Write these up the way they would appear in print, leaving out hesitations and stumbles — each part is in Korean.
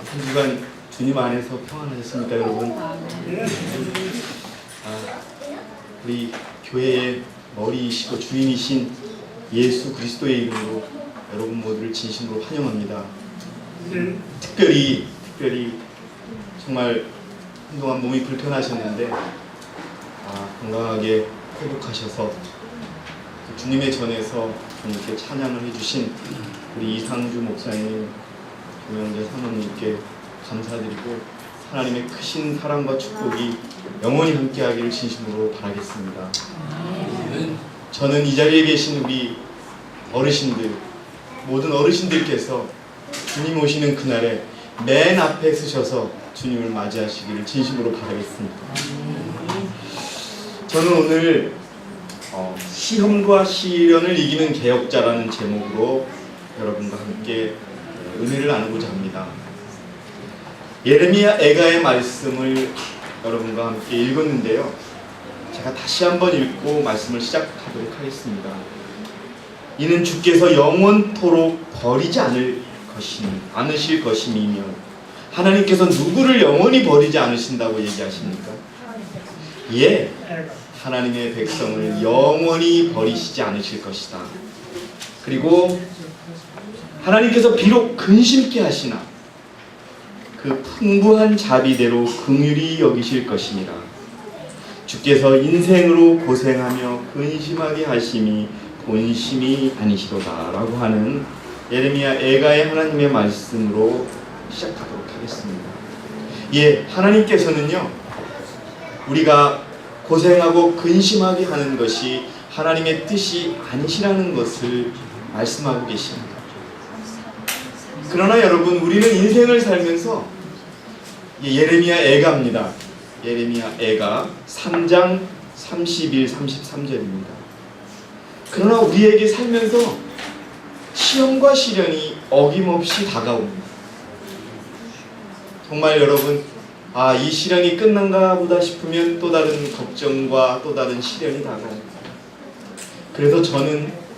한 주간 주님 안에서 평안하셨습니까, 여러분? 우리 교회의 머리이시고 주인이신 예수 그리스도의 이름으로 여러분 모두를 진심으로 환영합니다. 특별히 정말 한동안 몸이 불편하셨는데 건강하게 회복하셔서 주님의 전에서 이렇게 찬양을 해주신 우리 이상주 목사님, 김영재 사모님께 감사드리고 하나님의 크신 사랑과 축복이 영원히 함께하기를 진심으로 바라겠습니다. 저는 이 자리에 계신 우리 어르신들, 모든 어르신들께서 주님 오시는 그날에 맨 앞에 서셔서 주님을 맞이하시기를 진심으로 바라겠습니다. 저는 오늘 시험과 시련을 이기는 개혁자라는 제목으로 여러분과 함께 은혜를 나누고자 합니다. 예레미야 애가의 말씀을 여러분과 함께 읽었는데요. 제가 다시 한번 읽고 말씀을 시작하도록 하겠습니다. 이는 주께서 영원토록 버리지 않으실 것임이며, 하나님께서 누구를 영원히 버리지 않으신다고 얘기하십니까? 예, 하나님의 백성을 영원히 버리시지 않으실 것이다. 그리고 하나님께서 비록 근심케 하시나 그 풍부한 자비대로 긍휼히 여기실 것이니라. 주께서 인생으로 고생하며 근심하게 하심이 본심이 아니시로다 라고 하는 예레미야 애가의 하나님의 말씀으로 시작하도록 하겠습니다. 예, 하나님께서는요, 우리가 고생하고 근심하게 하는 것이 하나님의 뜻이 아니시라는 것을 말씀하고 계십니다. 그러나 여러분, 우리는 인생을 살면서 예레미야 애가입니다. 예레미야 애가 3장 31, 33절입니다. 그러나 우리에게 살면서 시험과 시련이 어김없이 다가옵니다. 정말 여러분, 이 시련이 끝난가 보다 싶으면 또 다른 걱정과 또 다른 시련이 다가옵니다. 그래서 저는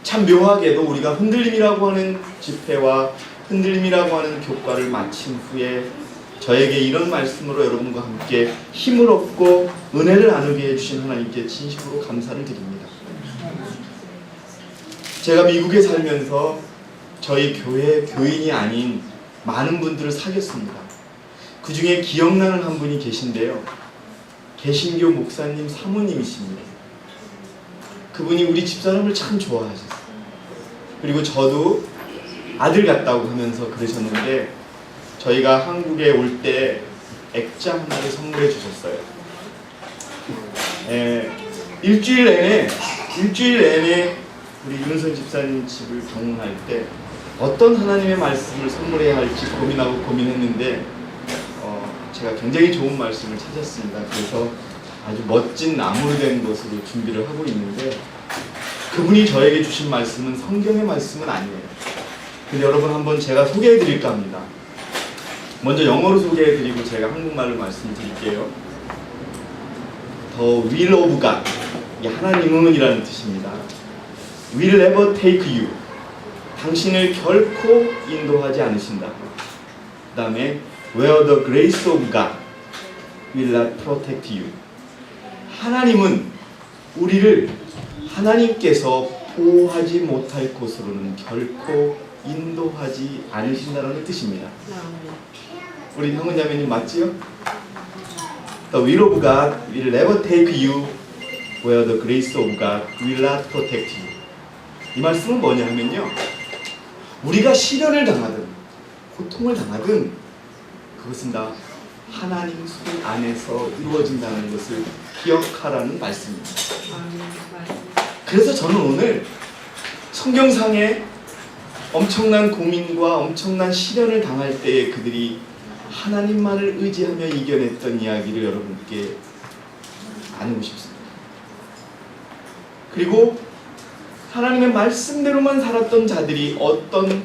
참 묘하게도 우리가 흔들림이라고 하는 집회와 흔들림이라고 하는 교과를 마친 후에 저에게 이런 말씀으로 여러분과 함께 힘을 얻고 은혜를 나누게 해주신 하나님께 진심으로 감사를 드립니다. 제가 미국에 살면서 저희 교회 교인이 아닌 많은 분들을 사귀었습니다. 그 중에 기억나는 한 분이 계신데요, 개신교 목사님 사모님이십니다. 그분이 우리 집사람을 참 좋아하셨어요. 그리고 저도 아들 같다고 하면서 그러셨는데, 저희가 한국에 올 때 액자 하나를 선물해 주셨어요. 일주일 내내 우리 윤선 집사님 집을 방문할 때 어떤 하나님의 말씀을 선물해야 할지 고민했는데 제가 굉장히 좋은 말씀을 찾았습니다. 그래서 아주 멋진 나무로 된 것으로 준비를 하고 있는데, 그분이 저에게 주신 말씀은 성경의 말씀은 아니에요. 근데 여러분, 한번 제가 소개해 드릴까 합니다. 먼저 영어로 소개해 드리고 제가 한국말로 말씀드릴게요. The will of God, 하나님은 이라는 뜻입니다. Will never take you, 당신을 결코 인도하지 않으신다. 그 다음에 Where the grace of God will not protect you, 하나님은 우리를 하나님께서 보호하지 못할 곳으로는 결코 인도하지 않으신다는 뜻입니다. 우리 형은자매님 맞지요? The will of God will never take you where the grace of God will not protect you. 이 말씀은 뭐냐 하면요, 우리가 시련을 당하든 고통을 당하든 그것은 다 하나님 손 안에서 이루어진다는 것을 기억하라는 말씀입니다. 그래서 저는 오늘 성경상에 엄청난 고민과 엄청난 시련을 당할 때에 그들이 하나님만을 의지하며 이겨냈던 이야기를 여러분께 나누고 싶습니다. 그리고 하나님의 말씀대로만 살았던 자들이 어떤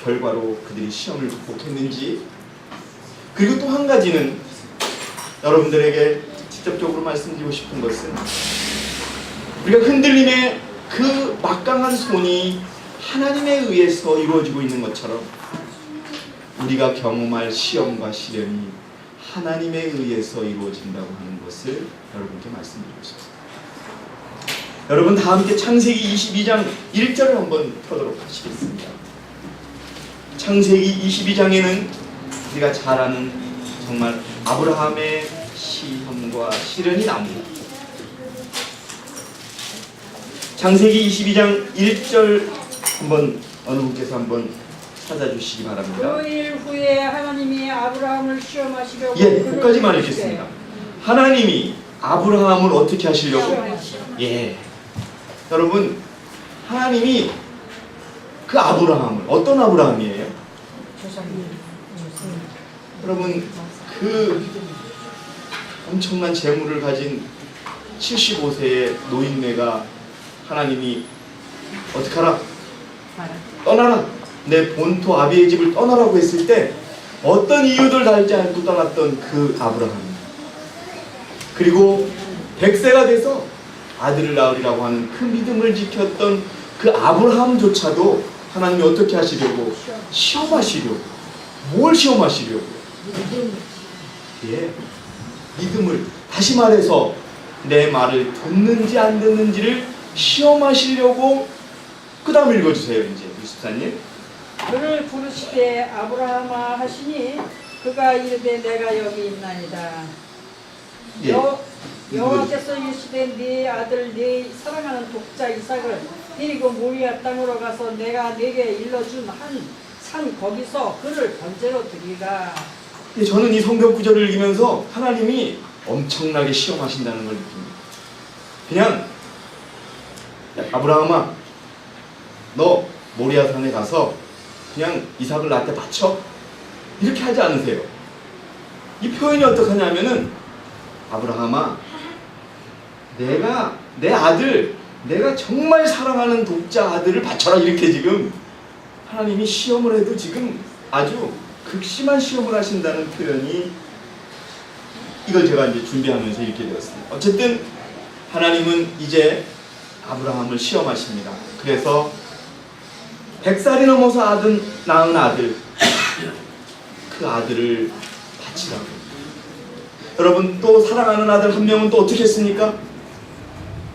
결과로 그들이 시험을 극복했는지, 그리고 또 한 가지는 여러분들에게 직접적으로 말씀드리고 싶은 것은, 우리가 흔들림의 그 막강한 손이 하나님에 의해서 이루어지고 있는 것처럼 우리가 경험할 시험과 시련이 하나님에 의해서 이루어진다고 하는 것을 여러분께 말씀드리고 싶습니다. 여러분 다 함께 창세기 22장 1절을 한번 펴도록 하시겠습니다. 창세기 22장에는 우리가 잘 아는 정말 아브라함의 시험과 시련이 나옵니다. 창세기 22장 1절 한번 어느 분께서 한번 찾아주시기 바랍니다. 그 일 후에 하나님이 아브라함을 시험하시려고 그까지만 읽겠습니다. 하나님이 아브라함을 어떻게 하시려고? 예, 여러분 하나님이 그 아브라함을 어떤 아브라함이에요? 여러분 그 엄청난 재물을 가진 75세의 노인네가 하나님이 어떻게 하라? 떠나라! 내 본토 아비의 집을 떠나라고 했을 때 어떤 이유들 달지 않고 떠났던 그 아브라함, 그리고 100세가 돼서 아들을 낳으리라고 하는 그 믿음을 지켰던 그 아브라함조차도 하나님이 어떻게 하시려고? 시험하시려고. 뭘 시험하시려고? 예, 믿음을, 다시 말해서 내 말을 듣는지 안 듣는지를 시험하시려고. 그 다음 읽어주세요. 이제 유스타님. 그를 부르시되 아브라함아 하시니 그가 이르되 내가 여기 있나이다. 예. 여호와께서 이르시되 네 아들 네 사랑하는 독자 이삭을 데리고 모리아 땅으로 가서 내가 네게 일러준 한 산 거기서 그를 번제로 드리라. 예, 저는 이 성경 구절을 읽으면서 하나님이 엄청나게 시험하신다는 걸 느낍니다. 그냥 아브라함아 너 모리아 산에 가서 그냥 이삭을 나한테 바쳐, 이렇게 하지 않으세요. 이 표현이 어떻게 하냐면은 아브라함아 내가 내 아들, 내가 정말 사랑하는 독자 아들을 바쳐라, 이렇게 지금 하나님이 시험을 해도 지금 아주 극심한 시험을 하신다는 표현이, 이걸 제가 이제 준비하면서 읽게 되었습니다. 어쨌든 하나님은 이제 아브라함을 시험하십니다. 그래서 100살이 넘어서 낳은 아들, 그 아들을 바치라고. 여러분 또 사랑하는 아들 한 명은 또 어떻게 했습니까?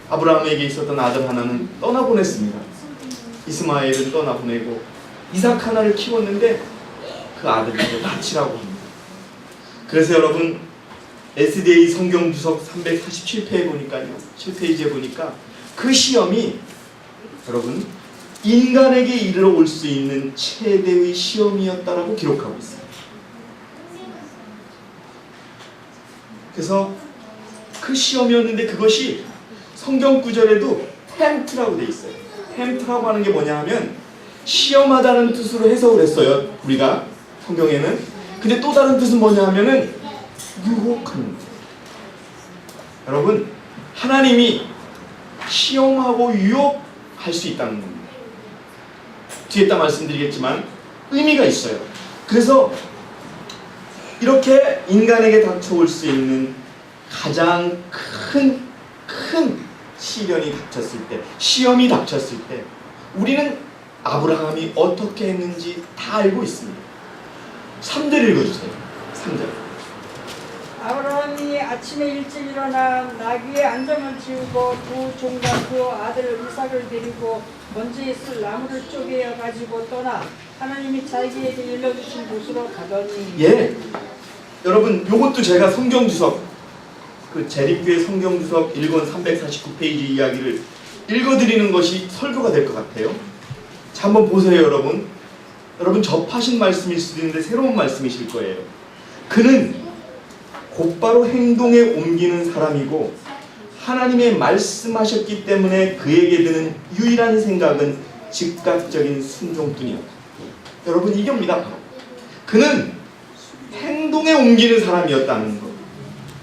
아브라함에게 있었던 아들 하나는 떠나보냈습니다. 이스마엘은 떠나보내고 이삭 하나를 키웠는데 그 아들을 바치라고 합니다. 그래서 여러분 SDA 성경주석 347페이지에 보니까요, 7페이지에 보니까 그 시험이 여러분 인간에게 이르러 올 수 있는 최대의 시험이었다라고 기록하고 있습니다. 그래서 그 시험이었는데 그것이 성경 구절에도 템트라고 돼 있어요. 템트라고 하는 게 뭐냐 하면 시험하다는 뜻으로 해석을 했어요, 우리가 성경에는. 근데 또 다른 뜻은 뭐냐 하면은 유혹하는 거예요. 여러분 하나님이 시험하고 유혹할 수 있다는 겁니다. 뒤에 딱 말씀드리겠지만 의미가 있어요. 그래서 이렇게 인간에게 닥쳐올 수 있는 가장 큰 시련이 닥쳤을 때, 시험이 닥쳤을 때 우리는 아브라함이 어떻게 했는지 다 알고 있습니다. 3절 읽어주세요. 3절. 아브라함이 아침에 일찍 일어나 나귀의 안장을 지우고 두 종과 그 아들 이삭을 데리고 먼지에 있을 나무를 쪼개어 가지고 떠나 하나님이 자기에게 일러주신 곳으로 가더니. 예, 여러분 요것도 제가 성경주석, 그 재립교회 성경주석 1권 349페이지 이야기를 읽어드리는 것이 설교가 될 것 같아요. 자, 한번 보세요. 여러분 접하신 말씀일 수도 있는데 새로운 말씀이실 거예요. 그는 곧바로 행동에 옮기는 사람이고 하나님의 말씀하셨기 때문에 그에게 드는 유일한 생각은 즉각적인 순종뿐이었다. 여러분 이겁니다. 그는 행동에 옮기는 사람이었다는 것.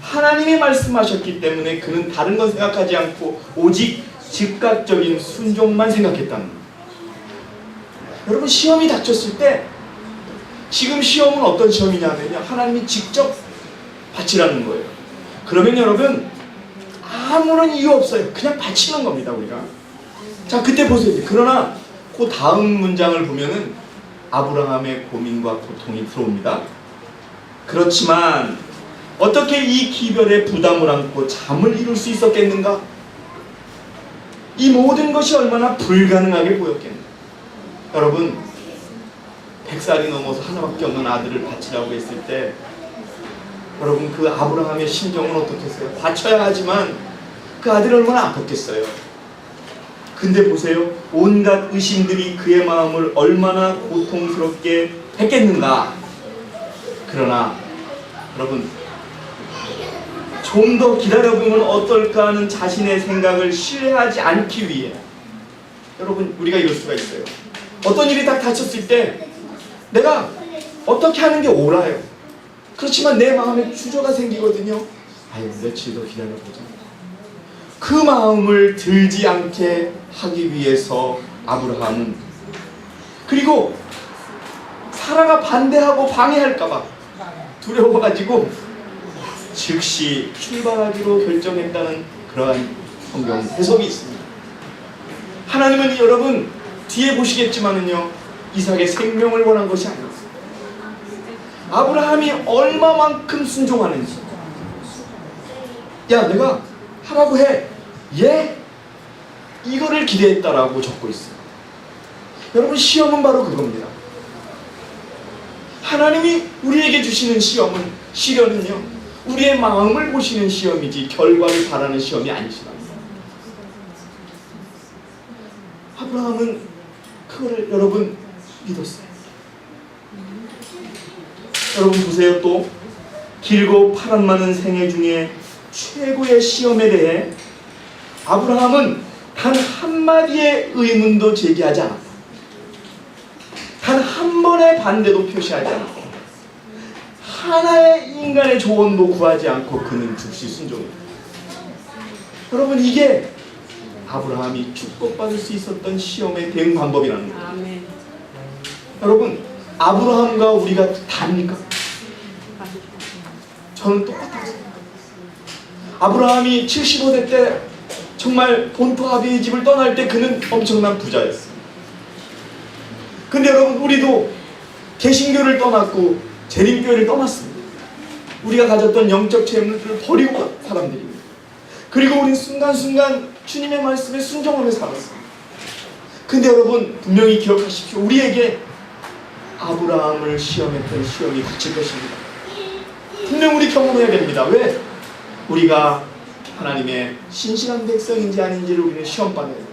하나님이 말씀하셨기 때문에 그는 다른 건 생각하지 않고 오직 즉각적인 순종만 생각했다는 것. 여러분 시험이 닥쳤을 때, 지금 시험은 어떤 시험이냐면요, 하나님이 직접 바치라는 거예요. 그러면 여러분 아무런 이유 없어요. 그냥 바치는 겁니다, 우리가. 자, 그때 보세요. 그러나 그 다음 문장을 보면은 아브라함의 고민과 고통이 들어옵니다. 그렇지만 어떻게 이 기별의 부담을 안고 잠을 이룰 수 있었겠는가? 이 모든 것이 얼마나 불가능하게 보였겠는가? 여러분, 100살이 넘어서 하나밖에 없는 아들을 바치라고 했을 때 여러분, 그 아브라함의 심정은 어떻겠어요? 바쳐야 하지만 그 아들이 얼마나 아팠겠어요? 근데 보세요, 온갖 의심들이 그의 마음을 얼마나 고통스럽게 했겠는가? 그러나 여러분, 좀 더 기다려보면 어떨까 하는 자신의 생각을 신뢰하지 않기 위해, 여러분, 우리가 이럴 수가 있어요. 어떤 일이 딱 닥쳤을 때 내가 어떻게 하는 게 옳아요. 그렇지만 내 마음에 주저가 생기거든요. 아유, 며칠 더 기다려보자. 그 마음을 들지 않게 하기 위해서 아브라함은, 그리고 사라가 반대하고 방해할까봐 두려워가지고 즉시 출발하기로 결정했다는 그러한 성경 해석이 있습니다. 하나님은 여러분 뒤에 보시겠지만은요, 이삭의 생명을 원한 것이 아니었어요. 아브라함이 얼마만큼 순종하는지, 야 내가 하라고 해, 예? 이거를 기대했다라고 적고 있어요. 여러분, 시험은 바로 그겁니다. 하나님이 우리에게 주시는 시련은요, 우리의 마음을 보시는 시험이지 결과를 바라는 시험이 아니시다. 아브라함은 그거를 여러분 믿었어요. 여러분 보세요. 또 길고 파란 많은 생애 중에 최고의 시험에 대해 아브라함은 단 한마디의 의문도 제기하지 않았다. 단 한 번의 반대도 표시하지 않았다. 하나의 인간의 조언도 구하지 않고 그는 즉시 순종했다. 여러분, 이게 아브라함이 축복받을 수 있었던 시험의 대응 방법이라는 거예요. 아멘. 여러분, 아브라함과 우리가 다릅니까? 저는 똑같아요. 아브라함이 75세 때 정말 본토 아비의 집을 떠날 때 그는 엄청난 부자였어요. 근데 여러분, 우리도 개신교를 떠났고 재림교회를 떠났습니다. 우리가 가졌던 영적 재물들을 버리고 간 사람들입니다. 그리고 우린 순간순간 주님의 말씀에 순종하며 살았습니다. 근데 여러분, 분명히 기억하십시오. 우리에게 아브라함을 시험했던 시험이 닥칠 것입니다. 분명 우리 경험해야 됩니다. 왜? 우리가 하나님의 신실한 백성인지 아닌지를 우리는 시험받아야 됩니다.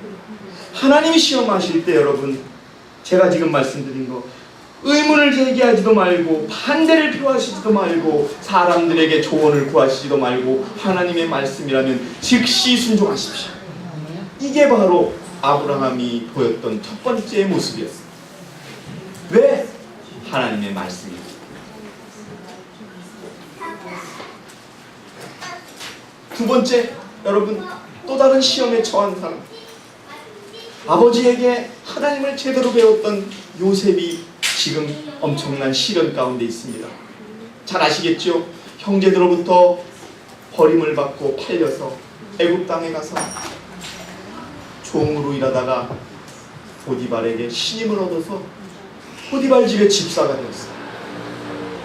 하나님이 시험하실 때 여러분, 제가 지금 말씀드린 거, 의문을 제기하지도 말고 반대를 표하시지도 말고 사람들에게 조언을 구하시지도 말고 하나님의 말씀이라면 즉시 순종하십시오. 이게 바로 아브라함이 보였던 첫 번째 모습이었어요. 왜? 하나님의 말씀이었어요. 두 번째, 여러분, 또 다른 시험에 처한 사람, 아버지에게 하나님을 제대로 배웠던 요셉이 지금 엄청난 시련 가운데 있습니다. 잘 아시겠죠? 형제들로부터 버림을 받고 팔려서 애굽 땅에 가서 종으로 일하다가 보디발에게 신임을 얻어서 보디발 집의 집사가 되었어요.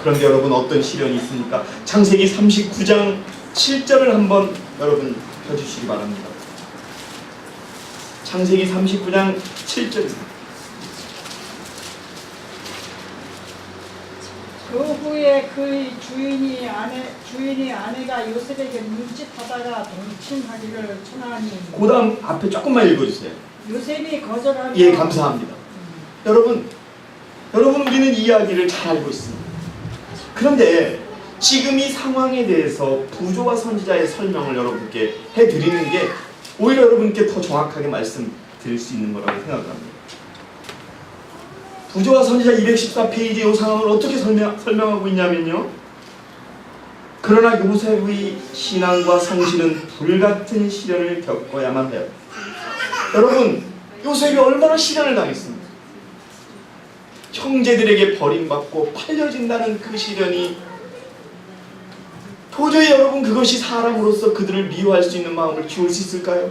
그런데 여러분, 어떤 시련이 있습니까? 창세기 39장 7절을 한번 여러분 펴주시기 바랍니다. 창세기 39장 7절입니다. 그 후에 그의 주인이 아내가 요셉에게 뭉칫하다가 동침하기를 청하니, 그 다음 앞에 조금만 읽어주세요. 요셉이 거절하며, 예, 감사합니다. 여러분 우리는 이 이야기를 잘 알고 있습니다. 그런데 지금 이 상황에 대해서 부조와 선지자의 설명을 여러분께 해드리는 게 오히려 여러분께 더 정확하게 말씀드릴 수 있는 거라고 생각합니다. 부조와 선지자 214페이지의 이 상황을 어떻게 설명하고 있냐면요, 그러나 요셉의 신앙과 성실은 불같은 시련을 겪어야만 해요. 여러분, 요셉이 얼마나 시련을 당했습니까? 형제들에게 버림받고 팔려진다는 그 시련이 도저히 여러분, 그것이 사람으로서 그들을 미워할 수 있는 마음을 키울 수 있을까요?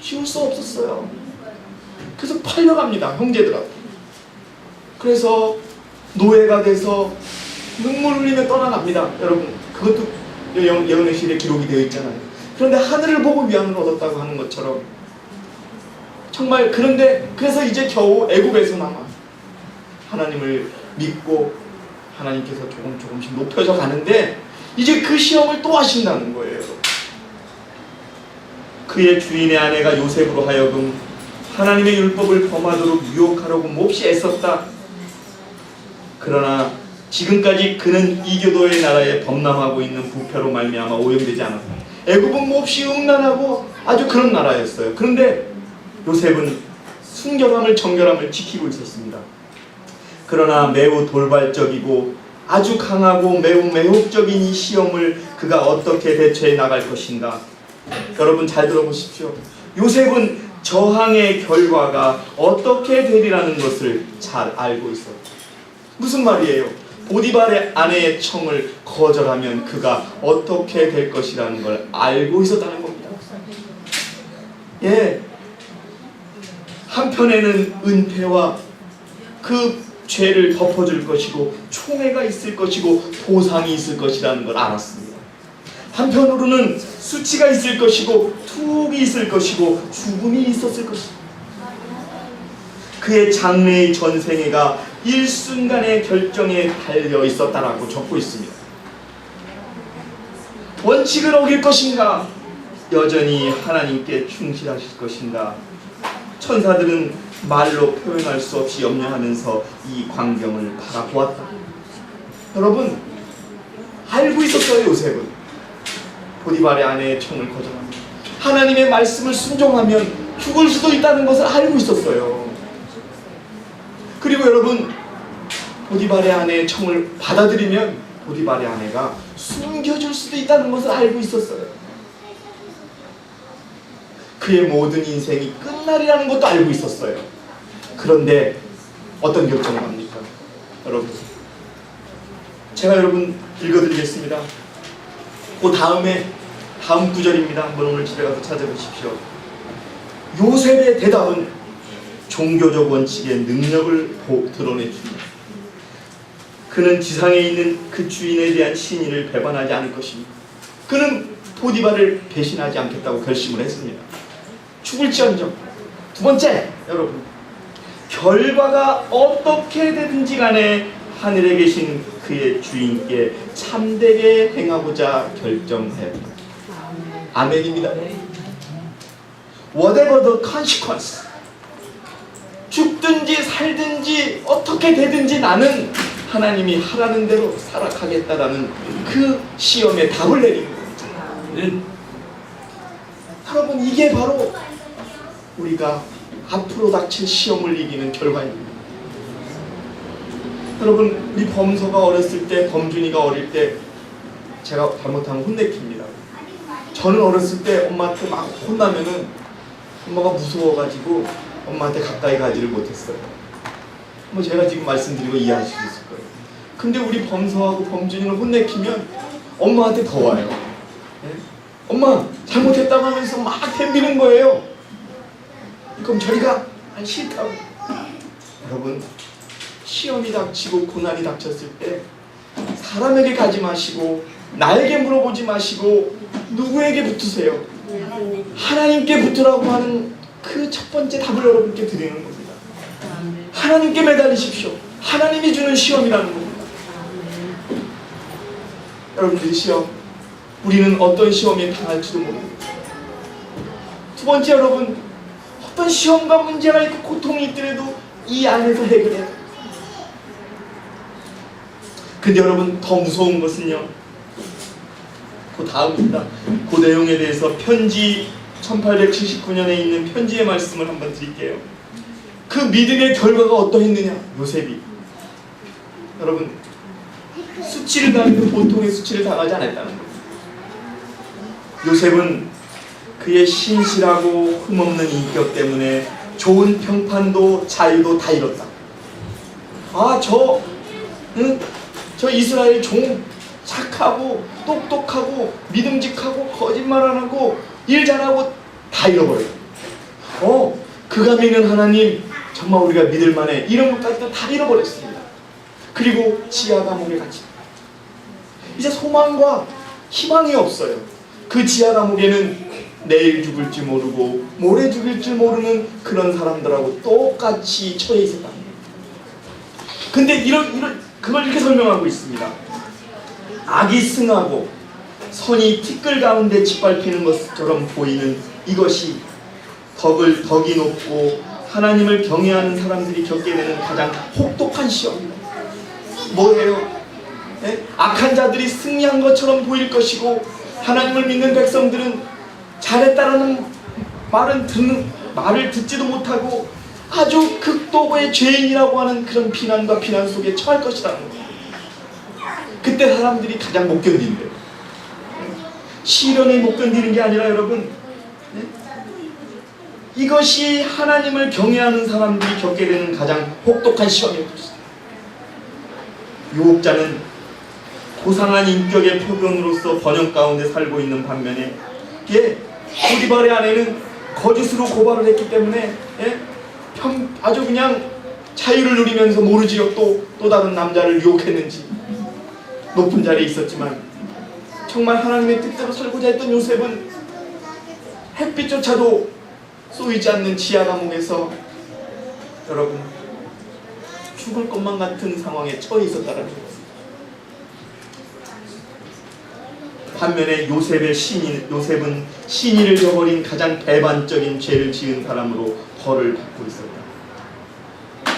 키울 수 없었어요. 그래서 팔려갑니다, 형제들하고. 그래서 노예가 돼서 눈물 흘리며 떠나갑니다. 여러분, 그것도 예언의 시대에 기록이 되어 있잖아요. 그런데 하늘을 보고 위안을 얻었다고 하는 것처럼 정말, 그런데 그래서 이제 겨우 애굽에서나마 하나님을 믿고 하나님께서 조금씩 높여져 가는데 이제 그 시험을 또 하신다는 거예요. 그의 주인의 아내가 요셉으로 하여금 하나님의 율법을 범하도록 유혹하려고 몹시 애썼다. 그러나 지금까지 그는 이교도의 나라에 범람하고 있는 부패로 말미암아 오염되지 않았다. 애굽은 몹시 음란하고 아주 그런 나라였어요. 그런데 요셉은 순결함을, 정결함을 지키고 있었습니다. 그러나 매우 돌발적이고 아주 강하고 매우 매혹적인 이 시험을 그가 어떻게 대처해 나갈 것인가. 여러분 잘 들어보십시오. 요셉은 저항의 결과가 어떻게 되리라는 것을 잘 알고 있었다. 무슨 말이에요? 보디발의 아내의 청을 거절하면 그가 어떻게 될 것이라는 걸 알고 있었다는 겁니다. 예. 한편에는 은폐와 그 죄를 덮어줄 것이고 총애가 있을 것이고 보상이 있을 것이라는 걸 알았습니다. 한편으로는 수치가 있을 것이고 투옥이 있을 것이고 죽음이 있었을 것입니다. 그의 장래의 전생애가 일순간의 결정에 달려 있었다라고 적고 있습니다. 원칙을 어길 것인가? 여전히 하나님께 충실하실 것인가? 천사들은 말로 표현할 수 없이 염려하면서 이 광경을 바라보았다. 여러분, 알고 있었어요. 요셉은 보디발의 아내의 청을 거절합니다. 하나님의 말씀을 순종하면 죽을 수도 있다는 것을 알고 있었어요. 그리고 여러분, 보디발의 아내의 청을 받아들이면 보디발의 아내가 숨겨줄 수도 있다는 것을 알고 있었어요. 그의 모든 인생이 끝날이라는 것도 알고 있었어요. 그런데 어떤 결정을 합니까? 여러분, 제가 여러분 읽어드리겠습니다. 그 다음 구절입니다. 한번 오늘 집에 가서 찾아보십시오. 요셉의 대답은 종교적 원칙의 능력을 드러내줍니다. 그는 지상에 있는 그 주인에 대한 신의를 배반하지 않을 것입니다. 그는 보디발을 배신하지 않겠다고 결심을 했습니다. 죽을지언정. 두 번째, 여러분, 결과가 어떻게 되든지 간에 하늘에 계신 그의 주인께 참되게 행하고자 결정했다. 아멘입니다. Whatever the consequence, 죽든지 살든지 어떻게 되든지 나는 하나님이 하라는 대로 살아가겠다라는 그 시험에 답을 내린 겁니다. 여러분, 이게 바로 우리가 앞으로 닥칠 시험을 이기는 결과입니다. 여러분, 우리 범서가 어렸을 때, 범준이가 어릴 때 제가 잘못하면 혼내킵니다. 저는 어렸을 때 엄마한테 막 혼나면은 엄마가 무서워가지고 엄마한테 가까이 가지를 못했어요. 뭐 제가 지금 말씀드리고 이해하실 수 있을 거예요. 근데 우리 범서하고 범준이는 혼내키면 엄마한테 더 와요. 네? 엄마 잘못했다고 하면서 막 덤비는 거예요. 그럼 저희가 싫다고. 여러분, 시험이 닥치고 고난이 닥쳤을 때 사람에게 가지 마시고 나에게 물어보지 마시고 누구에게 붙으세요? 하나님께 붙으라고 하는 그 첫 번째 답을 여러분께 드리는 겁니다. 하나님께 매달리십시오. 하나님이 주는 시험이라는 겁니다. 여러분들이 시험, 우리는 어떤 시험에 당할지도 모릅니다. 두 번째, 여러분, 어떤 시험과 문제가 있고 고통이 있더라도 이 안에서 해결해요. 근데 여러분, 더 무서운 것은요, 그 다음입니다. 그 내용에 대해서 편지 1879년에 있는 편지의 말씀을 한번 드릴게요. 그 믿음의 결과가 어떠했느냐? 요셉이, 여러분, 수치를 당해도 보통의 수치를 당하지 않았다는 겁니다. 요셉은 그의 신실하고 흠없는 인격 때문에 좋은 평판도 자유도 다 잃었다. 저 이스라엘 종 착하고 똑똑하고 믿음직하고 거짓말 안 하고 일 잘하고 다 잃어버려요. 그가 믿는 하나님 정말 우리가 믿을 만해 이런 것까지도 다 잃어버렸습니다. 그리고 지하 감옥에 갇힙니다. 이제 소망과 희망이 없어요. 그 지하 감옥에는 내일 죽을지 모르고 모레 죽일지 모르는 그런 사람들하고 똑같이 처해 있었다. 근데 그걸 이렇게 설명하고 있습니다. 악이 승하고 선이 티끌 가운데 짓밟히는 것처럼 보이는 이것이 덕이 높고 하나님을 경외하는 사람들이 겪게 되는 가장 혹독한 시험입니다. 뭐예요? 네? 악한 자들이 승리한 것처럼 보일 것이고 하나님을 믿는 백성들은 잘했다라는 말을 듣지도 못하고 아주 극도의 죄인이라고 하는 그런 비난과 비난 속에 처할 것이라는 거예요. 그때 사람들이 가장 못 견딘대요. 시련에 못 견디는 게 아니라 여러분, 이것이 하나님을 경외하는 사람들이 겪게 되는 가장 혹독한 시험일 것이다. 유혹자는 고상한 인격의 표본으로서 번영 가운데 살고 있는 반면에 보디발의 아내는 거짓으로 고발을 했기 때문에 아주 그냥 자유를 누리면서 모르지요 또 다른 남자를 유혹했는지 높은 자리에 있었지만 정말 하나님의 뜻대로 살고자 했던 요셉은 햇빛조차도 쏘이지 않는 지하 감옥에서 여러분 죽을 것만 같은 상황에 처해 있었다는 것입니다. 반면에 요셉은 신의를 저버린 가장 배반적인 죄를 지은 사람으로 벌을 받고 있었다.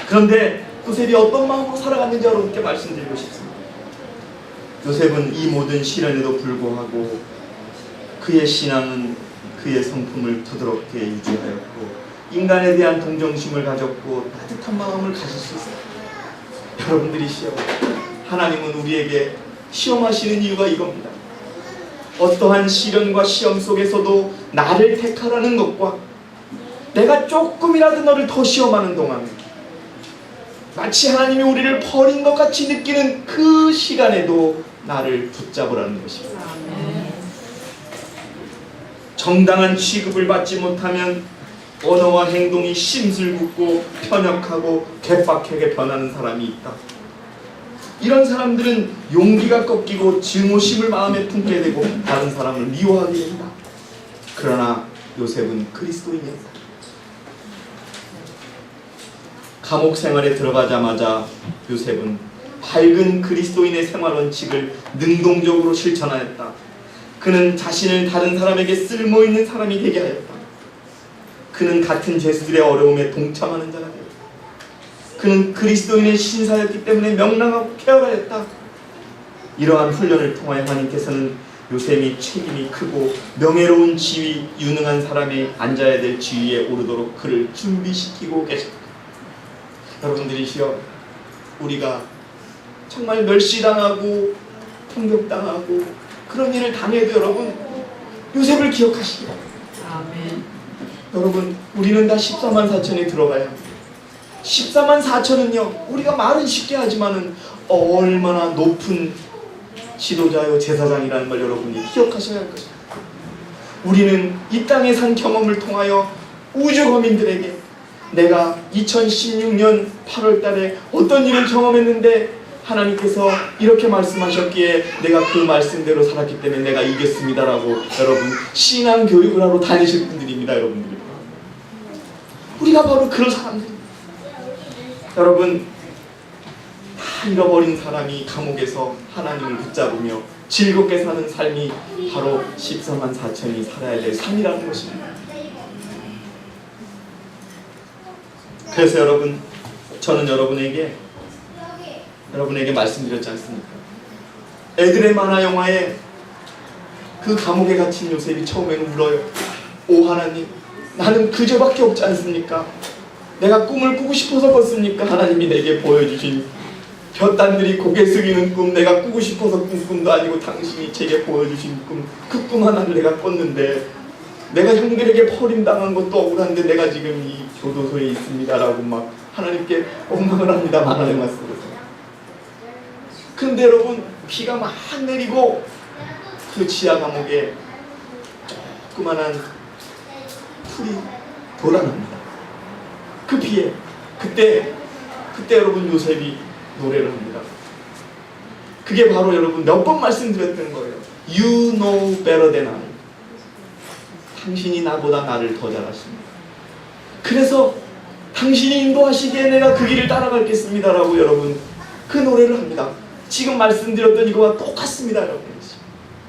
그런데 요셉이 어떤 마음으로 살아갔는지 여러분께 말씀드리고 싶습니다. 요셉은 이 모든 시련에도 불구하고 그의 신앙은 그의 성품을 부드럽게 유지하였고 인간에 대한 동정심을 가졌고 따뜻한 마음을 가질 수 있어요. 여러분들이시여, 하나님은 우리에게 시험하시는 이유가 이겁니다. 어떠한 시련과 시험 속에서도 나를 택하라는 것과 내가 조금이라도 너를 더 시험하는 동안 마치 하나님이 우리를 버린 것 같이 느끼는 그 시간에도 나를 붙잡으라는 것입니다. 정당한 취급을 받지 못하면 언어와 행동이 심술궂고 편협하고 괴팍하게 변하는 사람이 있다. 이런 사람들은 용기가 꺾이고 증오심을 마음에 품게 되고 다른 사람을 미워하게 된다. 그러나 요셉은 그리스도인이었다. 감옥 생활에 들어가자마자 요셉은 밝은 그리스도인의 생활 원칙을 능동적으로 실천하였다. 그는 자신을 다른 사람에게 쓸모있는 사람이 되게 하였다. 그는 같은 죄수들의 어려움에 동참하는 자가 되었다. 그는 그리스도인의 신사였기 때문에 명랑하고 쾌활하였다. 이러한 훈련을 통하여 하나님께서는 요셉이 책임이 크고 명예로운 지위, 유능한 사람이 앉아야 될 지위에 오르도록 그를 준비시키고 계셨다. 여러분들이시여, 우리가 정말 멸시당하고 폭력당하고 그런 일을 당해도 여러분 요셉을 기억하시기 바랍니다. 아멘. 여러분, 우리는 다 14만 4천에 들어가야 합니다. 14만 4천은요, 우리가 말은 쉽게 하지만은 얼마나 높은 지도자요 제사장이라는 걸 여러분이 기억하셔야 할 것입니다. 우리는 이 땅에 산 경험을 통하여 우주 거민들에게 내가 2016년 8월 달에 어떤 일을 경험했는데 하나님께서 이렇게 말씀하셨기에 내가 그 말씀대로 살았기 때문에 내가 이겼습니다라고 여러분 신앙 교육을 하러 다니실 분들입니다. 여러분들이 우리가 바로 그런 사람들입니다. 여러분, 다 잃어버린 사람이 감옥에서 하나님을 붙잡으며 즐겁게 사는 삶이 바로 14만 4천이 살아야 될 삶이라는 것입니다. 그래서 여러분, 저는 여러분에게 말씀드렸지 않습니까? 애들의 만화 영화에 그 감옥에 갇힌 요셉이 처음에는 울어요. 오 하나님, 나는 그 죄밖에 없지 않습니까? 내가 꿈을 꾸고 싶어서 꿨습니까? 하나님이 내게 보여주신 볕단들이 고개 숙이는 꿈, 내가 꾸고 싶어서 꾼 꿈도 아니고 당신이 제게 보여주신 꿈, 그 꿈 하나를 내가 꿨는데 내가 형들에게 버림당한 것도 억울한데 내가 지금 이 교도소에 있습니다 라고 막 하나님께 원망을 합니다. 만화 영화 속에서. 근데 여러분, 비가 막 내리고 그 지하 감옥에 조그만한 풀이 돋아납니다. 그 비에 그때 여러분 요셉이 노래를 합니다. 그게 바로 여러분 몇 번 말씀드렸던 거예요. You know better than I. 당신이 나보다 나를 더 잘 아십니다. 그래서 당신이 인도하시기에 내가 그 길을 따라가겠습니다 라고 여러분 그 노래를 합니다. 지금 말씀드렸던 이거와 똑같습니다 여러분.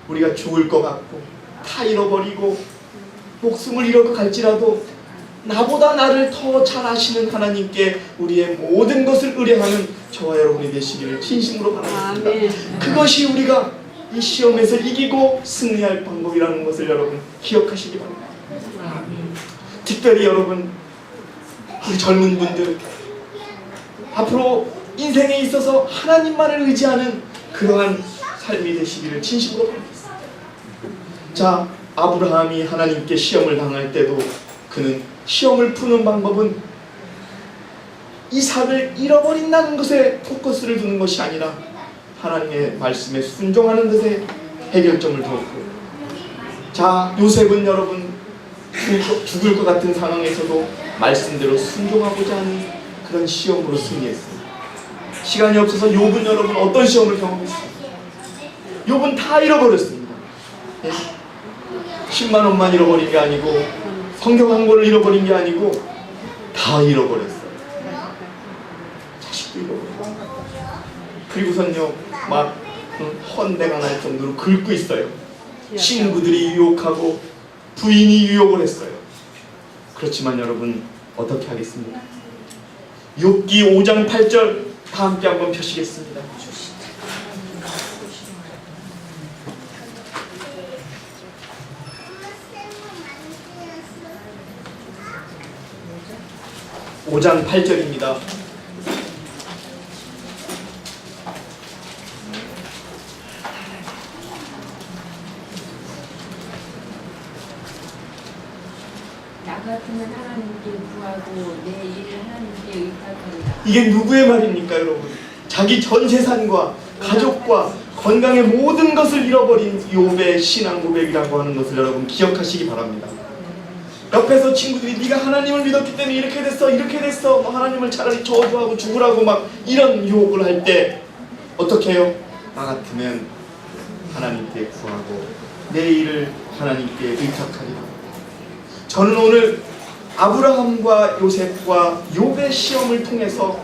우리가 죽을 것 같고 다 잃어버리고 목숨을 잃어가 갈지라도 나보다 나를 더 잘 아시는 하나님께 우리의 모든 것을 의뢰하는 저와 여러분이 되시기를 진심으로 바라겠습니다. 그것이 우리가 이 시험에서 이기고 승리할 방법이라는 것을 여러분 기억하시기 바랍니다. 특별히 여러분 우리 젊은 분들 앞으로 인생에 있어서 하나님만을 의지하는 그러한 삶이 되시기를 진심으로 바라겠습니다. 자, 아브라함이 하나님께 시험을 당할 때도 그는 시험을 푸는 방법은 이삭을 잃어버린다는 것에 포커스를 두는 것이 아니라 하나님의 말씀에 순종하는 것에 해결점을 두었고, 자, 요셉은 여러분 죽을 것 같은 상황에서도 말씀대로 순종하고자 하는 그런 시험으로 승리했습니다. 시간이 없어서 욥은 여러분 어떤 시험을 경험했습니까? 욥은 다 잃어버렸습니다. 10만 원만 잃어버린 게 아니고 성경 한 권을 잃어버린 게 아니고 다 잃어버렸어요. 자식도 잃어버렸어요. 그리고선요 막 헌대가 날 정도로 긁고 있어요. 친구들이 유혹하고 부인이 유혹을 했어요. 그렇지만 여러분 어떻게 하겠습니까? 욥기 5장 8절 다 함께 한번 펴시겠습니다. (5장 8절입니다) 나 같으면 하나님께 구하고 내 일을 하나님께 의탁하리라. 이게 누구의 말입니까 여러분? 자기 전 재산과 가족과 건강의 모든 것을 잃어버린 욥의 신앙 고백이라고 하는 것을 여러분 기억하시기 바랍니다. 옆에서 친구들이 네가 하나님을 믿었기 때문에 이렇게 됐어 뭐 하나님을 차라리 저주하고 죽으라고 막 이런 유혹을 할 때 어떻게 해요? 나 같으면 하나님께 구하고 내 일을 하나님께 의탁하리라. 저는 오늘 아브라함과 요셉과 욥의 시험을 통해서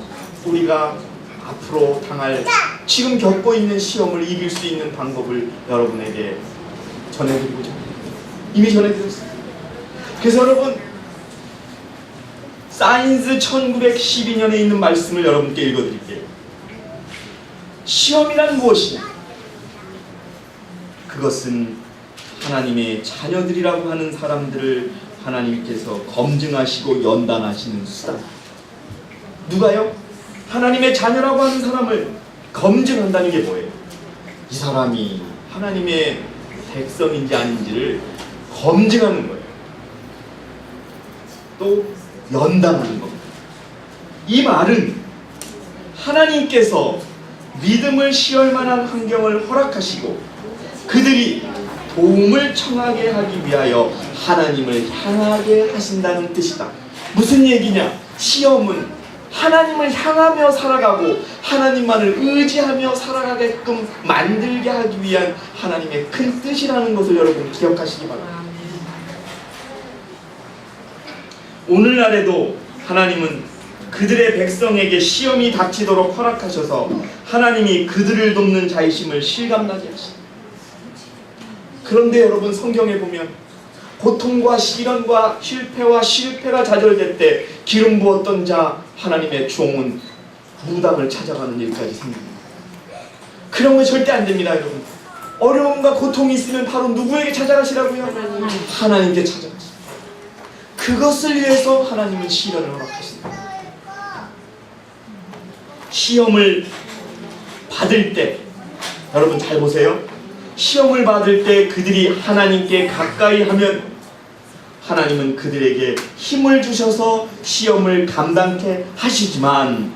우리가 앞으로 당할 지금 겪고 있는 시험을 이길 수 있는 방법을 여러분에게 전해드리고자 합니다. 이미 전해드렸습니다. 그래서 여러분 사인즈 1912년에 있는 말씀을 여러분께 읽어드릴게요. 시험이란 무엇이냐? 그것은 하나님의 자녀들이라고 하는 사람들을 하나님께서 검증하시고 연단하시는 수단. 누가요? 하나님의 자녀라고 하는 사람을 검증한다는 게 뭐예요? 이 사람이 하나님의 백성인지 아닌지를 검증하는 거예요. 또 연단하는 겁니다. 이 말은 하나님께서 믿음을 시할 만한 환경을 허락하시고 그들이 도움을 청하게 하기 위하여 하나님을 향하게 하신다는 뜻이다. 무슨 얘기냐? 시험은 하나님을 향하며 살아가고 하나님만을 의지하며 살아가게끔 만들게 하기 위한 하나님의 큰 뜻이라는 것을 여러분 기억하시기 바랍니다. 오늘날에도 하나님은 그들의 백성에게 시험이 닥치도록 허락하셔서 하나님이 그들을 돕는 자이심을 실감나게 하십니다. 그런데 여러분 성경에 보면 고통과 시련과 실패가 좌절될 때 기름 부었던 자 하나님의 종은 무당을 찾아가는 일까지 생깁니다. 그런 거 절대 안 됩니다 여러분. 어려움과 고통이 있으면 바로 누구에게 찾아가시라고요? 하나님께 찾아가십니다. 그것을 위해서 하나님은 시련을 허락하십니다. 시험을 받을 때 여러분 잘 보세요. 시험을 받을 때 그들이 하나님께 가까이 하면 하나님은 그들에게 힘을 주셔서 시험을 감당케 하시지만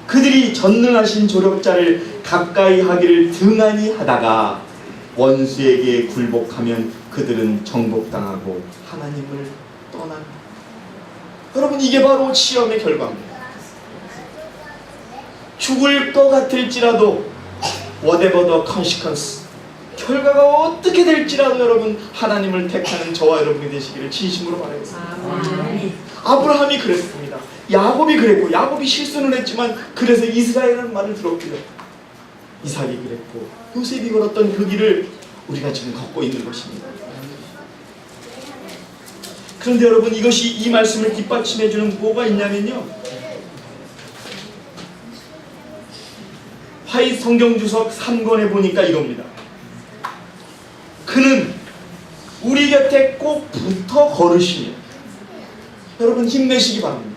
그들이 전능하신 조력자를 가까이 하기를 등한히 하다가 원수에게 굴복하면 그들은 정복당하고 하나님을 떠납니다. 여러분, 이게 바로 시험의 결과입니다. 죽을 것 같을지라도 whatever the consequence, 결과가 어떻게 될지라도 여러분 하나님을 택하는 저와 여러분이 되시기를 진심으로 바라겠습니다. 아브라함이 그랬습니다. 야곱이 그랬고, 야곱이 실수는 했지만 그래서 이스라엘이라는 말을 들었고요. 이삭이 그랬고, 요셉이 걸었던 그 길을 우리가 지금 걷고 있는 것입니다. 그런데 여러분, 이것이 이 말씀을 뒷받침해주는 뭐가 있냐면요, 화이 성경주석 3권에 보니까 이겁니다. 그는 우리 곁에 꼭 붙어 걸으시며, 여러분 힘내시기 바랍니다.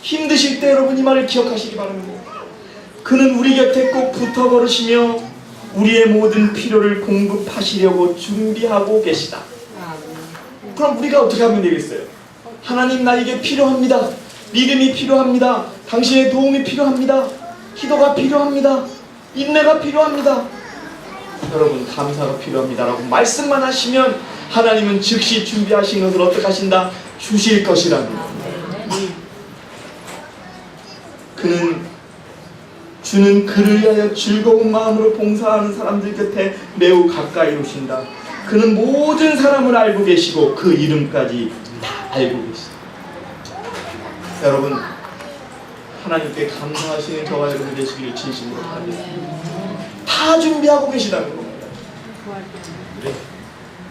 힘드실 때 여러분 이 말을 기억하시기 바랍니다. 그는 우리 곁에 꼭 붙어 걸으시며 우리의 모든 필요를 공급하시려고 준비하고 계시다. 그럼 우리가 어떻게 하면 되겠어요? 하나님, 나에게 필요합니다. 믿음이 필요합니다. 당신의 도움이 필요합니다. 기도가 필요합니다. 인내가 필요합니다. 여러분, 감사가 필요합니다 라고 말씀만 하시면 하나님은 즉시 준비하신 것을 어떻게 하신다? 주실 것이랍니다. 주는 그를 위하여 즐거운 마음으로 봉사하는 사람들 곁에 매우 가까이 오신다. 그는 모든 사람을 알고 계시고 그 이름까지 다 알고 계시다. 여러분, 하나님께 감사하시는 저와 여러분 되시기를 진심으로 바라겠습니다. 다 준비하고 계시다는 겁니다.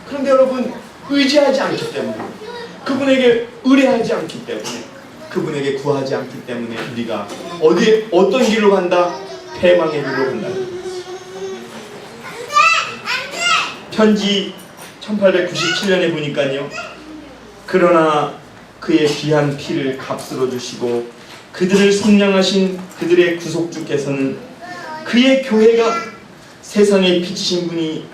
그런데 여러분, 의지하지 않기 때문에, 그분에게 의뢰하지 않기 때문에, 그분에게 구하지 않기 때문에 우리가 어떤 길로 간다? 패망의 길로 간다. 편지 1897년에 보니까요, 그러나 그의 귀한 피를 값으로 주시고 그들을 속량하신 그들의 구속주께서는 그의 교회가 세상에 비치신 분이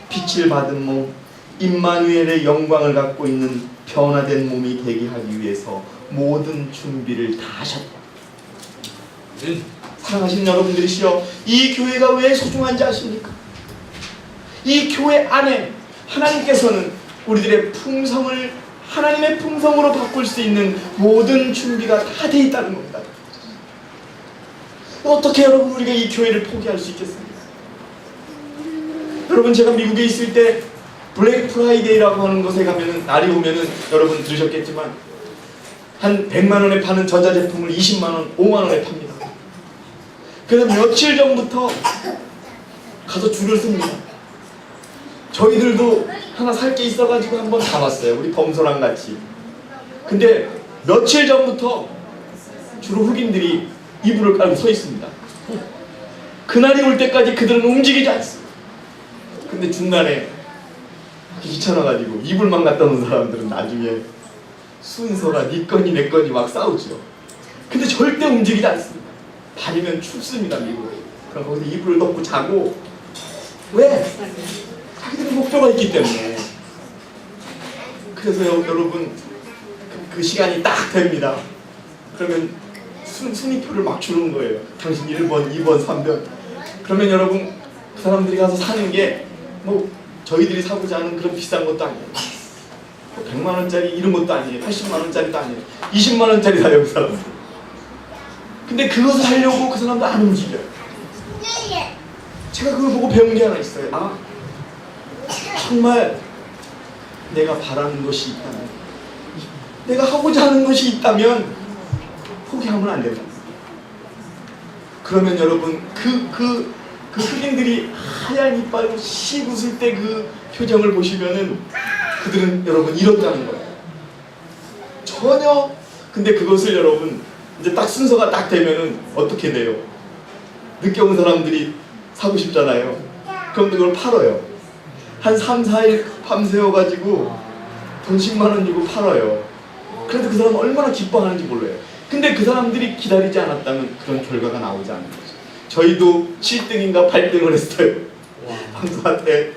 빛을 받은 몸 임마누엘의 영광을 갖고 있는 변화된 몸이 되게 하기 위해서 모든 준비를 다 하셨다. 사랑하시는 여러분들이시여, 이 교회가 왜 소중한지 아십니까? 이 교회 안에 하나님께서는 우리들의 품성을 하나님의 품성으로 바꿀 수 있는 모든 준비가 다 돼 있다는 겁니다. 어떻게 여러분 우리가 이 교회를 포기할 수 있겠습니까? 여러분, 제가 미국에 있을 때 블랙 프라이데이라고 하는 곳에 가면은, 날이 오면은 여러분 들으셨겠지만 한 100만 원에 파는 전자제품을 20만 원, 5만 원에 팝니다. 그래서 며칠 전부터 가서 줄을 섭니다. 저희들도 하나 살 게 있어가지고 한번 가봤어요. 우리 범소랑 같이. 근데 며칠 전부터 주로 흑인들이 이불을 깔고 서 있습니다. 그날이 올 때까지 그들은 움직이지 않습니다. 근데 중간에 귀찮아가지고 이불만 갖다 놓은 사람들은 나중에 순서가 네 거니 내 거니 막 싸우죠. 근데 절대 움직이지 않습니다. 밤이면 춥습니다, 미국. 그럼 거기서 이불을 덮고 자고. 왜? 자기들의 목표가 있기 때문에. 그래서 여러분, 그 시간이 딱 됩니다. 그러면 순위표를 막 주는 거예요. 당신 1번, 2번, 3번. 그러면 여러분, 그 사람들이 가서 사는 게 뭐 저희들이 사고자 하는 그런 비싼 것도 아니에요. 100만 원짜리 이런 것도 아니에요. 80만 원짜리도 아니에요. 20만 원짜리 사요, 그 사람들. 근데 그것을 하려고 그 사람도 안 움직여요. 제가 그걸 보고 배운 게 하나 있어요. 아, 정말 내가 바라는 것이 있다면, 내가 하고자 하는 것이 있다면 포기하면 안 된다. 그러면 여러분, 그 흑인들이 하얀 이빨로 씩 웃을 때 그 표정을 보시면은 그들은 여러분 이렇다는 거예요. 전혀. 근데 그것을 여러분 이제 딱 순서가 딱 되면은 어떻게 돼요? 늦게 온 사람들이 사고 싶잖아요. 그럼 그걸 팔아요. 한 3, 4일 밤새워가지고 돈 10만 원 주고 팔아요. 그래도 그 사람은 얼마나 기뻐하는지 몰라요. 근데 그 사람들이 기다리지 않았다면 그런 결과가 나오지 않는 거죠. 저희도 7등인가 8등을 했어요. 방송한테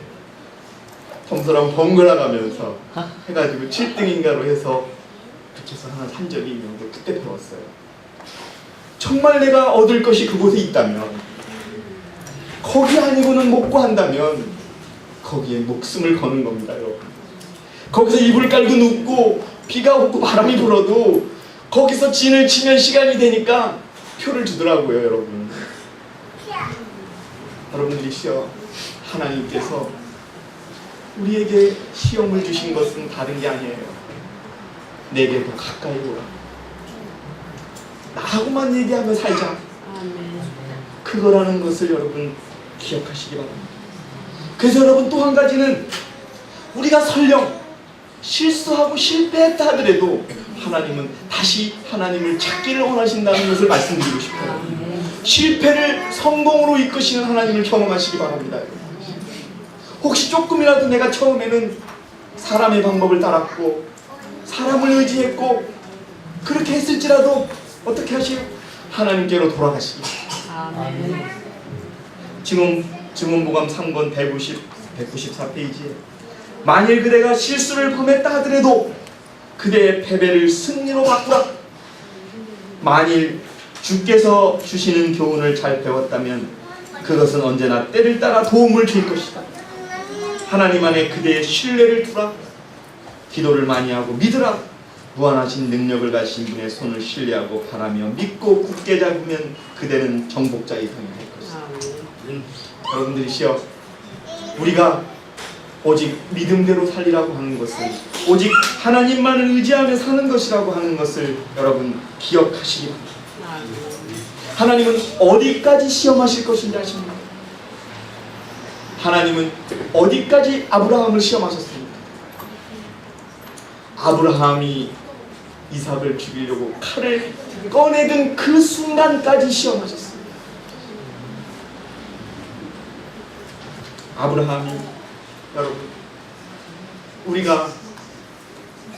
점수랑 번갈아 가면서 해가지고 7등인가로 해서 그렇게 해서 하나 산 적이 있는데 그때 배웠어요. 정말 내가 얻을 것이 그곳에 있다면, 거기 아니고는 못 구한다면 거기에 목숨을 거는 겁니다, 여러분. 거기서 이불 깔고 눕고 비가 오고 바람이 불어도 거기서 진을 치면 시간이 되니까 표를 주더라고요, 여러분. 여러분들이시여, 하나님께서 우리에게 시험을 주신 것은 다른 게 아니에요. 내게 더 가까이 오라. 나하고만 얘기하며 살자. 그거라는 것을 여러분 기억하시기 바랍니다. 그래서 여러분 또 한 가지는 우리가 설령 실수하고 실패했다 하더라도 하나님은 다시 하나님을 찾기를 원하신다는 것을 말씀드리고 싶어요. 실패를 성공으로 이끄시는 하나님을 경험하시기 바랍니다. 혹시 조금이라도 내가 처음에는 사람의 방법을 따랐고 사람을 의지했고 그렇게 했을지라도 어떻게 하시오? 하나님께로 돌아가시기 바랍니다. 증언보감 3권 194페이지에 만일 그대가 실수를 범했다 하더라도 그대의 패배를 승리로 바꾸라. 만일 주께서 주시는 교훈을 잘 배웠다면 그것은 언제나 때를 따라 도움을 줄 것이다. 하나님 안에 그대의 신뢰를 두라. 기도를 많이 하고 믿으라. 무한하신 능력을 가진 분의 손을 신뢰하고 바라며 믿고 굳게 잡으면 그대는 정복자 이상이 될 것이다. 여러분들이시여, 우리가 오직 믿음대로 살리라고 하는 것은 오직 하나님만을 의지하며 사는 것이라고 하는 것을 여러분 기억하시기 바랍니다. 하나님은 어디까지 시험하실 것인지 아십니까? 하나님은 어디까지 아브라함을 시험하셨습니까? 아브라함이 이삭을 죽이려고 칼을 꺼내든 그 순간까지 시험하셨습니다. 아브라함이 여러분, 우리가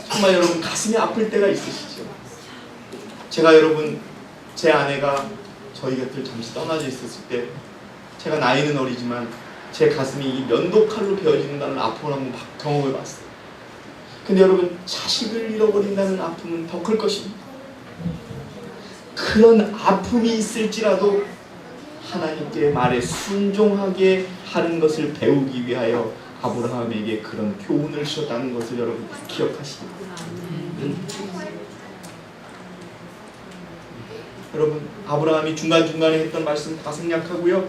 정말 여러분 가슴이 아플 때가 있으시죠? 제가 여러분, 제 아내가 저희 곁을 잠시 떠나져 있었을 때 제가 나이는 어리지만 제 가슴이 이 면도칼로 베어진다는 아픔을 한번 경험해 봤어요. 근데 여러분, 자식을 잃어버린다는 아픔은 더 클 것입니다. 그런 아픔이 있을지라도 하나님께 말에 순종하게 하는 것을 배우기 위하여 아브라함에게 그런 교훈을 주셨다는 것을 여러분 기억하시기 바랍니다. 여러분, 아브라함이 중간중간에 했던 말씀 다 생략하고요,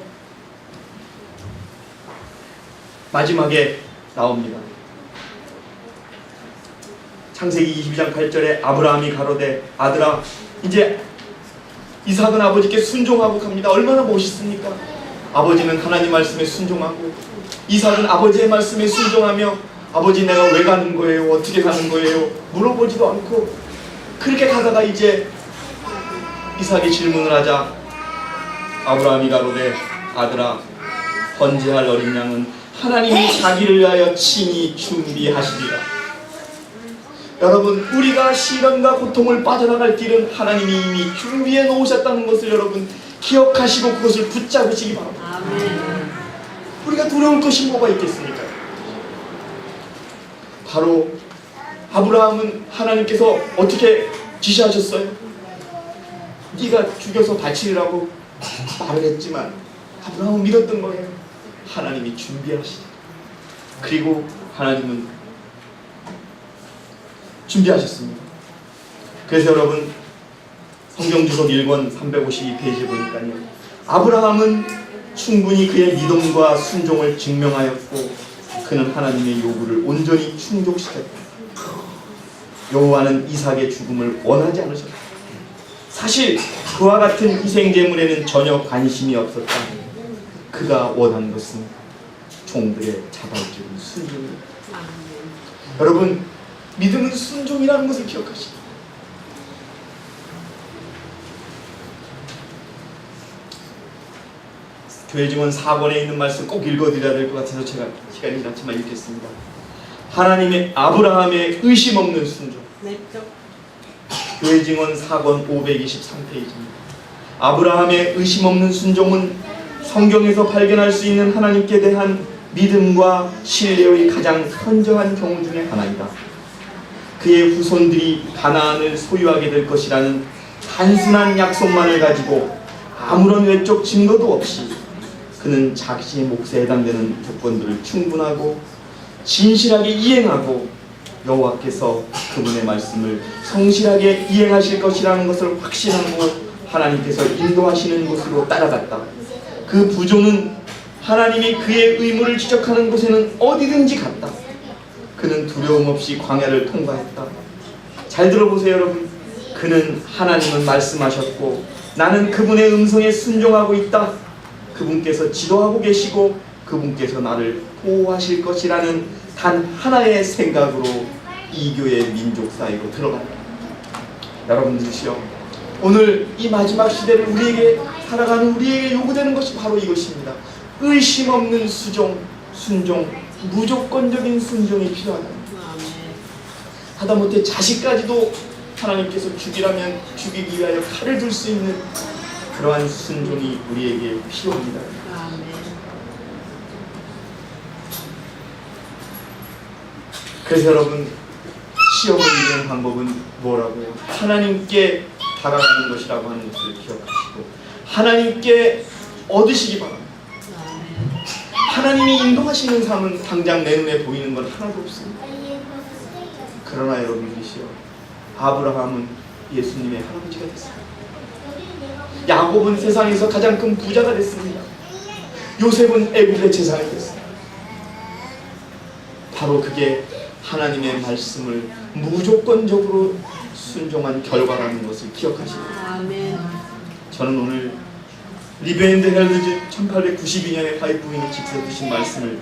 마지막에 나옵니다. 창세기 22장 8절에 아브라함이 가로되 아들아, 이제 이삭은 아버지께 순종하고 갑니다. 얼마나 멋있습니까? 아버지는 하나님 말씀에 순종하고 이삭은 아버지의 말씀에 순종하며 아버지, 내가 왜 가는 거예요? 어떻게 가는 거예요? 물어보지도 않고 그렇게 가다가 이제 이삭이 질문을 하자 아브라함이 가로되 아들아, 번제할 어린 양은 하나님이 자기를 위하여 친히 준비하시리라. 여러분, 우리가 시련과 고통을 빠져나갈 길은 하나님이 이미 준비해 놓으셨다는 것을 여러분 기억하시고 그것을 붙잡으시기 바랍니다. 아멘. 우리가 두려울 것이 뭐가 있겠습니까? 바로 아브라함은 하나님께서 어떻게 지시하셨어요? 네가 죽여서 바치리라고 말을 했지만 아브라함은 믿었던 거예요. 하나님이 준비하시다. 그리고 하나님은 준비하셨습니다. 그래서 여러분, 성경주석 1권 352페이지 보니까요, 아브라함은 충분히 그의 믿음과 순종을 증명하였고 그는 하나님의 요구를 온전히 충족시켰다. 여호와는 이삭의 죽음을 원하지 않으셨다. 사실 그와 같은 희생제물에는 전혀 관심이 없었다. 그가 원한 것은 종들의 자발적인 순종입니다. 여러분, 믿음은 순종이라는 것을 기억하시고, 교회 증언 4권에 있는 말씀 꼭 읽어드려야 될 것 같아서 제가 시간이 났지만 읽겠습니다. 하나님의 아브라함의 의심 없는 순종. 교회 증언 4권 523페이지입니다. 아브라함의 의심 없는 순종은 성경에서 발견할 수 있는 하나님께 대한 믿음과 신뢰의 가장 현저한 경우 중에 하나이다. 그의 후손들이 가나안을 소유하게 될 것이라는 단순한 약속만을 가지고 아무런 외적 증거도 없이 그는 자신의 몫에 해당되는 조건들을 충분하고 진실하게 이행하고 여호와께서 그분의 말씀을 성실하게 이행하실 것이라는 것을 확신하고 하나님께서 인도하시는 곳으로 따라갔다. 그 부조는 하나님이 그의 의무를 지적하는 곳에는 어디든지 갔다. 그는 두려움 없이 광야를 통과했다. 잘 들어보세요, 여러분. 그는 하나님은 말씀하셨고 나는 그분의 음성에 순종하고 있다. 그분께서 지도하고 계시고 그분께서 나를 보호하실 것이라는 단 하나의 생각으로 이 교회 민족 사이로 들어간다. 여러분들이시여, 오늘 이 마지막 시대를 우리에게 살아가는 우리에게 요구되는 것이 바로 이것입니다. 의심 없는 순종, 무조건적인 순종이 필요하다. 하다못해 자식까지도 하나님께서 죽이라면 죽이기 위하여 칼을 들 수 있는 그러한 순종이 우리에게 필요합니다. 그래서 여러분, 시험을 이기는 방법은 뭐라고요? 하나님께 다가가는 것이라고 하는 것을 기억하시고 하나님께 얻으시기 바랍니다. 하나님이 인도하시는 삶은 당장 내 눈에 보이는 건 하나도 없습니다. 그러나 여러분들이시여, 아브라함은 예수님의 할아버지가 됐습니다. 야곱은 세상에서 가장 큰 부자가 됐습니다. 요셉은 애굽의 제사장이 됐습니다. 바로 그게 하나님의 말씀을 무조건적으로 순종한 결과라는 것을 기억하십니다. 저는 오늘 리브앤드 헬드즈 1892년에 화이트 부인이 직서주신 말씀을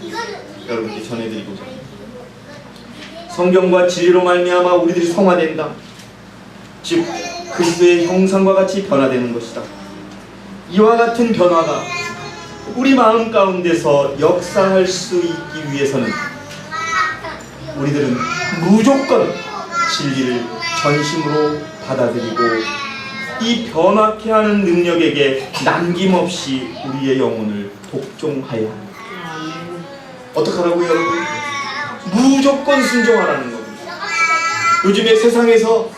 여러분께 전해드리고자 합니다. 성경과 진리로 말미암아 우리들이 성화된다. 즉 그리스도의 형상과 같이 변화되는 것이다. 이와 같은 변화가 우리 마음 가운데서 역사할 수 있기 위해서는 우리들은 무조건 진리를 전심으로 받아들이고 이 변화케 하는 능력에게 남김없이 우리의 영혼을 복종하여야 합니다. 어떻게 하라고요, 여러분? 무조건 순종하라는 겁니다. 요즘에 세상에서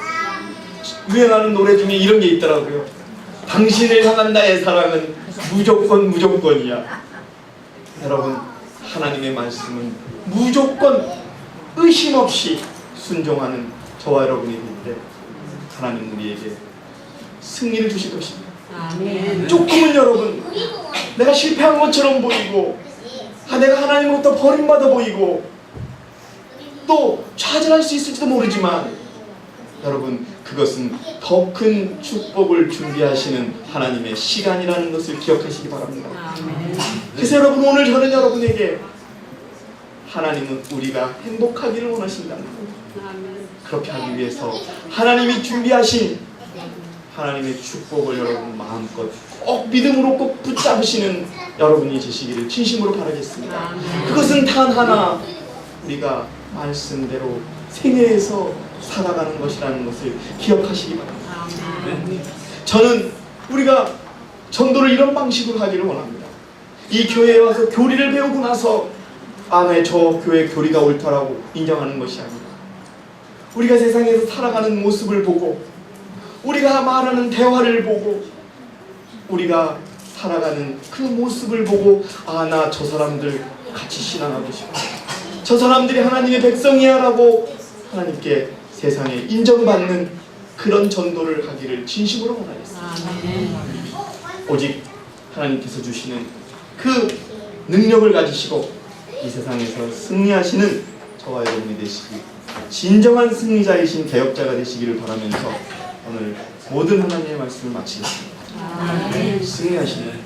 유행하는 노래 중에 이런 게 있더라고요. 당신을 향한 나의 사랑은 무조건이야. 여러분, 하나님의 말씀은 무조건 의심 없이 순종하는 저와 여러분이 될 때 하나님 우리에게 승리를 주실 것입니다. 조금은 여러분, 내가 실패한 것처럼 보이고 내가 하나님으로부터 버림받아 보이고 또 좌절할 수 있을지도 모르지만 여러분, 그것은 더 큰 축복을 준비하시는 하나님의 시간이라는 것을 기억하시기 바랍니다. 그래서 여러분, 오늘 저는 여러분에게 하나님은 우리가 행복하기를 원하신다는 겁니다. 그렇게 하기 위해서 하나님이 준비하신 하나님의 축복을 여러분 마음껏 꼭 믿음으로 꼭 붙잡으시는 여러분이 되시기를 진심으로 바라겠습니다. 그것은 단 하나, 우리가 말씀대로 생애에서 살아가는 것이라는 것을 기억하시기 바랍니다. 저는 우리가 전도를 이런 방식으로 하기를 원합니다. 이 교회에 와서 교리를 배우고 나서 네, 저 교회 교리가 옳다라고 인정하는 것이 아니라 우리가 세상에서 살아가는 모습을 보고 우리가 말하는 대화를 보고 우리가 살아가는 그 모습을 보고 나 저 사람들 같이 신앙하고 싶어, 저 사람들이 하나님의 백성이야 라고 하나님께 세상에 인정받는 그런 전도를 하기를 진심으로 원하겠습니다. 오직 하나님께서 주시는 그 능력을 가지시고 이 세상에서 승리하시는 저와 여러분이 되시기, 진정한 승리자이신 개혁자가 되시기를 바라면서 오늘 모든 하나님의 말씀을 마치겠습니다. 승리하시는